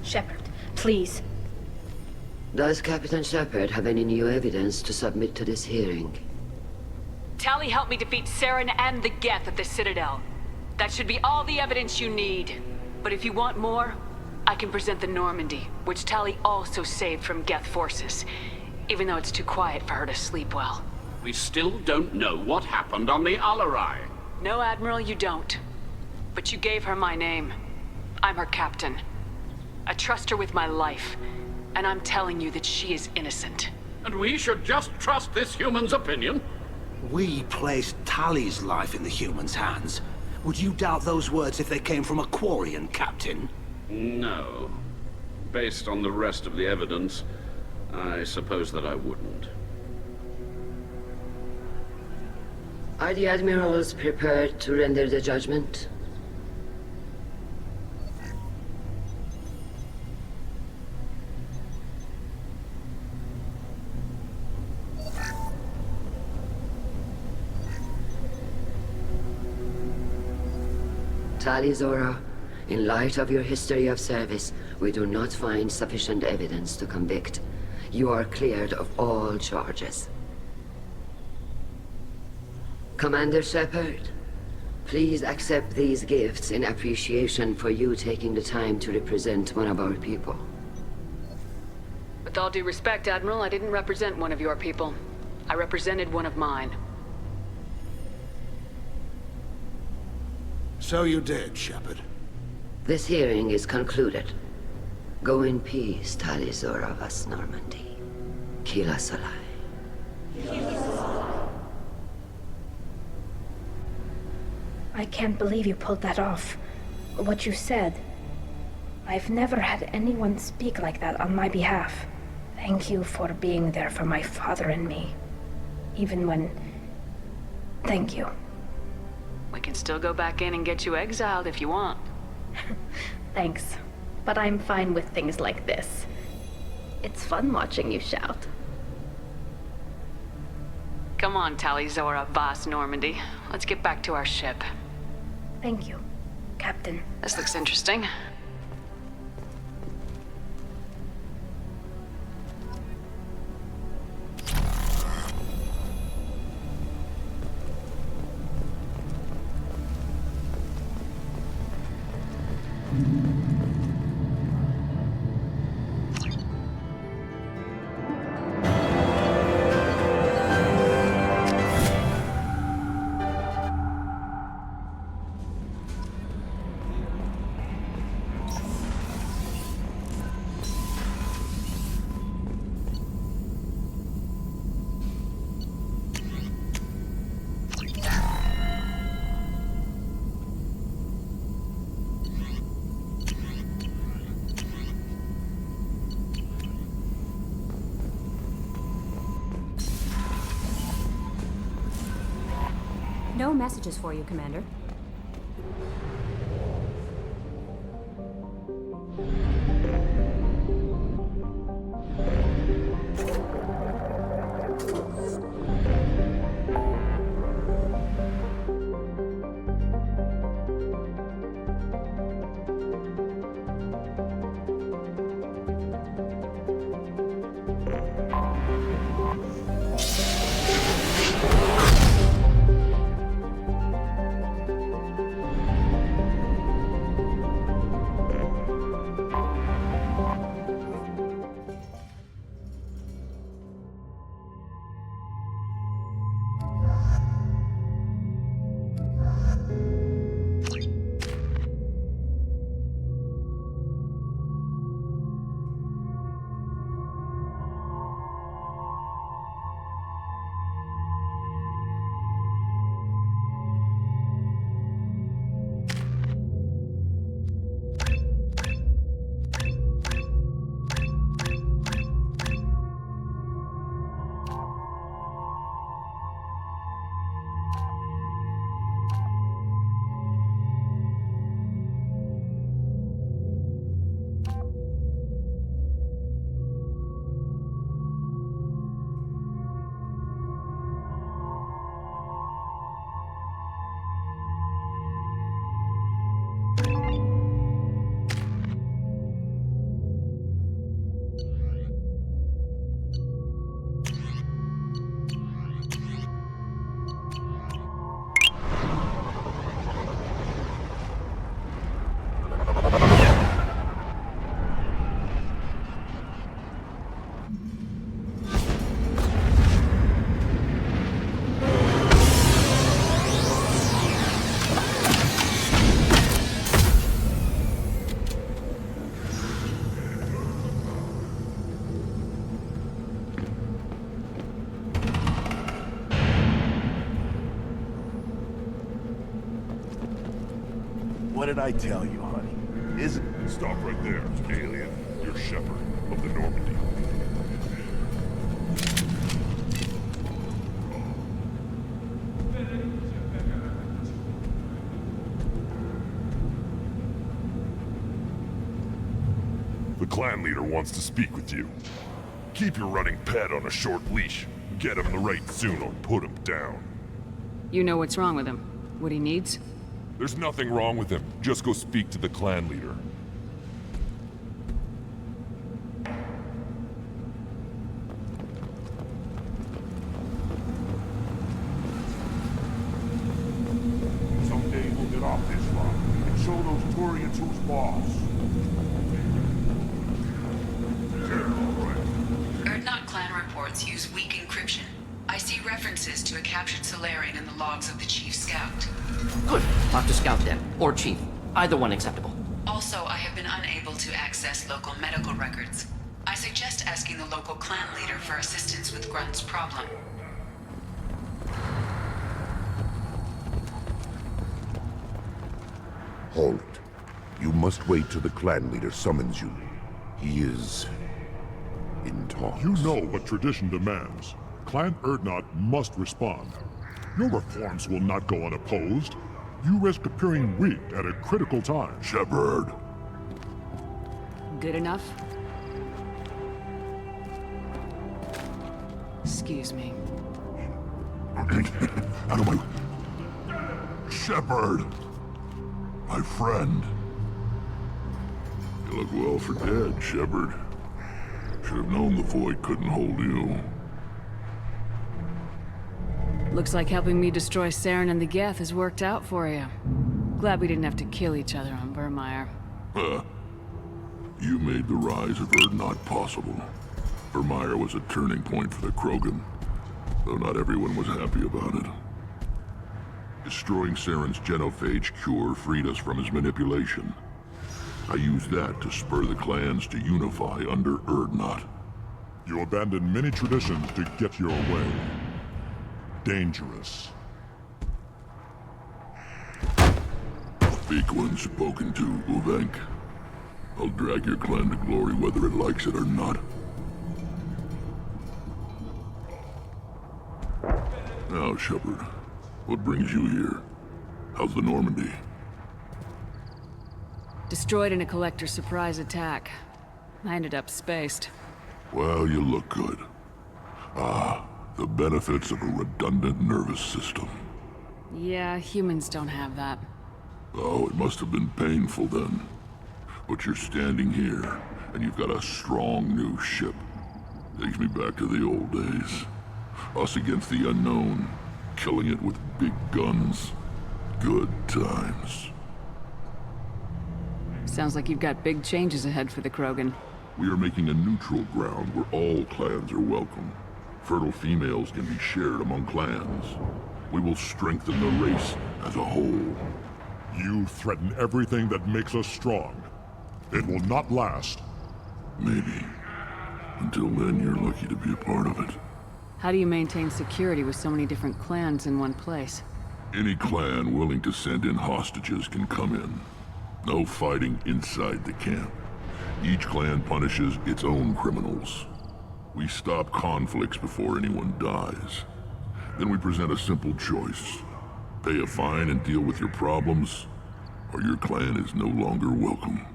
I: Shepard, please.
N: Does Captain Shepard have any new evidence to submit to this hearing?
C: Tali helped me defeat Saren and the Geth at the Citadel. That should be all the evidence you need. But if you want more, I can present the Normandy, which Tali also saved from Geth forces, even though it's too quiet for her to sleep well.
O: We still don't know what happened on the Alarai.
C: No, Admiral, you don't. But you gave her my name. I'm her captain. I trust her with my life. And I'm telling you that she is innocent.
O: And we should just trust this human's opinion?
S: We placed Tali's life in the human's hands. Would you doubt those words if they came from a Quarian, Captain?
O: No. Based on the rest of the evidence, I suppose that I wouldn't.
N: Are the Admirals prepared to render the judgment? Tali Zora, in light of your history of service, we do not find sufficient evidence to convict. You are cleared of all charges. Commander Shepard, please accept these gifts in appreciation for you taking the time to represent one of our people.
C: With all due respect, Admiral, I didn't represent one of your people. I represented one of mine.
S: So you did, Shepard.
N: This hearing is concluded. Go in peace, Tali Zora vas Normandy. Kila Salai.
I: I can't believe you pulled that off. What you said. I've never had anyone speak like that on my behalf. Thank you for being there for my father and me. Even when... Thank you.
C: We can still go back in and get you exiled if you want.
I: Thanks. But I'm fine with things like this. It's fun watching you shout.
C: Come on, Tali Zora vas Normandy. Let's get back to our ship.
I: Thank you, Captain.
C: This looks interesting.
T: No messages for you, Commander.
U: What did I tell you, honey?
V: Stop right there, alien. You're Shepard of the Normandy. The clan leader wants to speak with you. Keep your running pet on a short leash. Get him the right soon or put him down.
C: You know what's wrong with him? What he needs?
V: There's nothing wrong with him. Just go speak to the clan leader. Someday we'll get off this rock and show those Turians who's boss.
Q: Erdnot clan reports use weak encryption. I
B: references to a captured Solarian in the logs of the Chief Scout.
G: Good. Talk to Scout then. Or Chief. Either one acceptable.
B: Also, I have been unable to access local medical records. I suggest asking the local clan leader for assistance with Grunt's problem.
D: Halt. You must wait till the clan leader summons you. He is in talks.
U: You know what tradition demands. Clan Urdnot must respond. Your reforms will not go unopposed. You risk appearing weak at a critical time.
D: Shepard.
C: Good enough? Excuse me.
D: Out of my... Shepard! My friend.
W: You look well for dead, Shepard. Should have known the Void couldn't hold you.
C: Looks like helping me destroy Saren and the Geth has worked out for you. Glad we didn't have to kill each other on Burmire.
W: Huh. You made the rise of Urdnot possible. Burmire was a turning point for the Krogan, though not everyone was happy about it. Destroying Saren's genophage cure freed us from his manipulation. I used that to spur the clans to unify under Urdnot.
U: You abandoned many traditions to get your way. Dangerous.
W: Speak when spoken to, Uvenk. I'll drag your clan to glory whether it likes it or not. Now, Shepard, what brings you here? How's the Normandy?
C: Destroyed in a Collector surprise attack. I ended up spaced.
W: Well, you look good. Ah, the benefits of a redundant nervous system.
C: Yeah, humans don't have that.
W: Oh, it must have been painful then. But you're standing here, and you've got a strong new ship. Takes me back to the old days. Us against the unknown, killing it with big guns. Good times.
C: Sounds like you've got big changes ahead for the Krogan.
W: We are making a neutral ground where all clans are welcome. Fertile females can be shared among clans. We will strengthen the race as a whole.
U: You threaten everything that makes us strong. It will not last.
W: Maybe. Until then, you're lucky to be a part of it.
C: How do you maintain security with so many different clans in one place?
W: Any clan willing to send in hostages can come in. No fighting inside the camp. Each clan punishes its own criminals. We stop conflicts before anyone dies. Then we present a simple choice. Pay a fine and deal with your problems, or your clan is no longer welcome.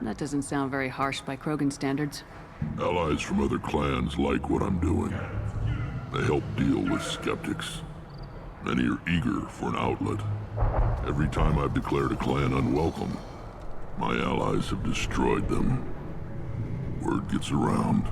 C: That doesn't sound very harsh by Krogan standards.
W: Allies from other clans like what I'm doing. They help deal with skeptics. Many are eager for an outlet. Every time I've declared a clan unwelcome, my allies have destroyed them. Word gets around.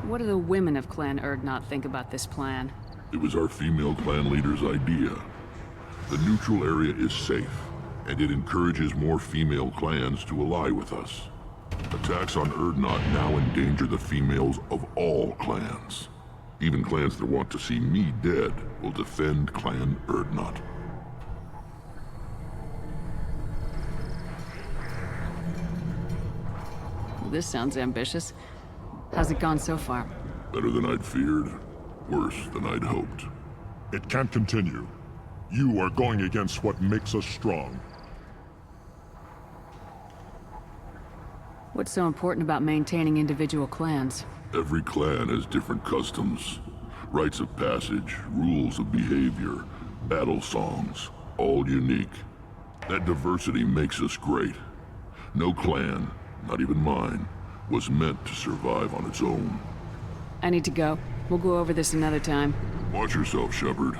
C: What do the women of Clan Urdnot think about this plan?
W: It was our female clan leader's idea. The neutral area is safe, and it encourages more female clans to ally with us. Attacks on Urdnot now endanger the females of all clans. Even clans that want to see me dead will defend Clan Urdnot.
C: Well, this sounds ambitious. How's it gone so far?
W: Better than I'd feared. Worse than I'd hoped.
U: It can't continue. You are going against what makes us strong.
C: What's so important about maintaining individual clans?
W: Every clan has different customs, rites of passage, rules of behavior, battle songs, all unique. That diversity makes us great. No clan, not even mine, was meant to survive on its own.
C: I need to go. We'll go over this another time.
W: Watch yourself, Shepard.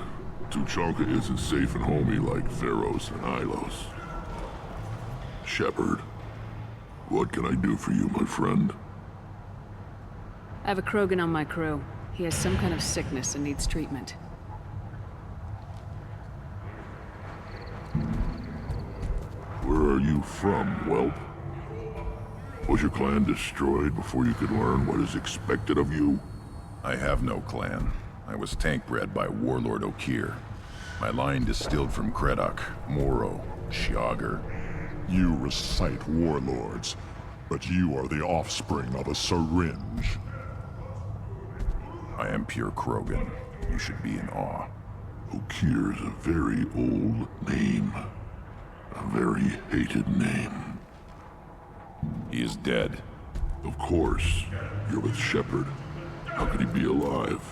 W: Tuchanka isn't safe and homey like Theros and Ilos. Shepard, what can I do for you, my friend?
C: I have a Krogan on my crew. He has some kind of sickness and needs treatment.
W: Where are you from, whelp? Was your clan destroyed before you could learn what is expected of you?
A: I have no clan. I was tank bred by Warlord Okir. My line distilled from Kredok, Moro, Shiagar.
U: You recite warlords, but you are the offspring of a syringe.
A: I am pure Krogan. You should be in awe.
W: Okir is a very old name. A very hated name.
A: He is dead.
W: Of course. You're with Shepard. How could he be alive?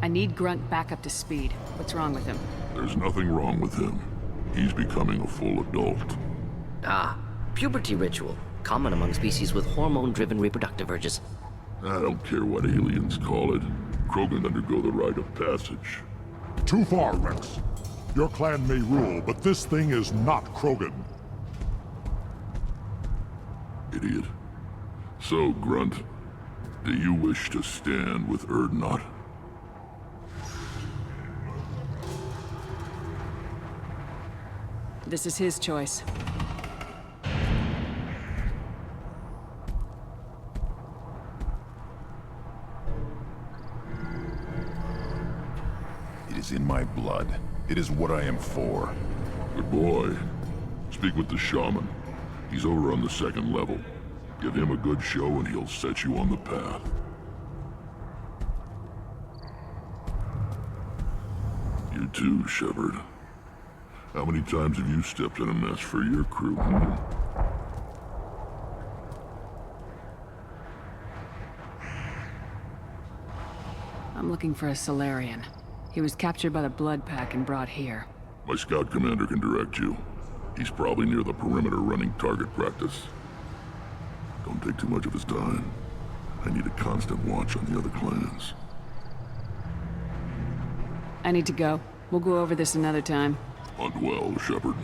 C: I need Grunt back up to speed. What's wrong with him?
W: There's nothing wrong with him. He's becoming a full adult.
E: Ah, puberty ritual. Common among species with hormone-driven reproductive urges.
W: I don't care what aliens call it. Krogan undergo the rite of passage.
U: Too far, Rex. Your clan may rule, but this thing is not Krogan.
W: Idiot. So, Grunt, do you wish to stand with Urdnot?
C: This is his choice.
A: It is in my blood. It is what I am for.
W: Good boy. Speak with the shaman. He's over on the second level. Give him a good show and he'll set you on the path. You too, Shepard. How many times have you stepped in a mess for your crew?
C: I'm looking for a Solarian. He was captured by the Blood Pack and brought here.
W: My scout commander can direct you. He's probably near the perimeter running target practice. Don't take too much of his time. I need a constant watch on the other clans.
C: I need to go. We'll go over this another time.
W: Hunt well, Shepard.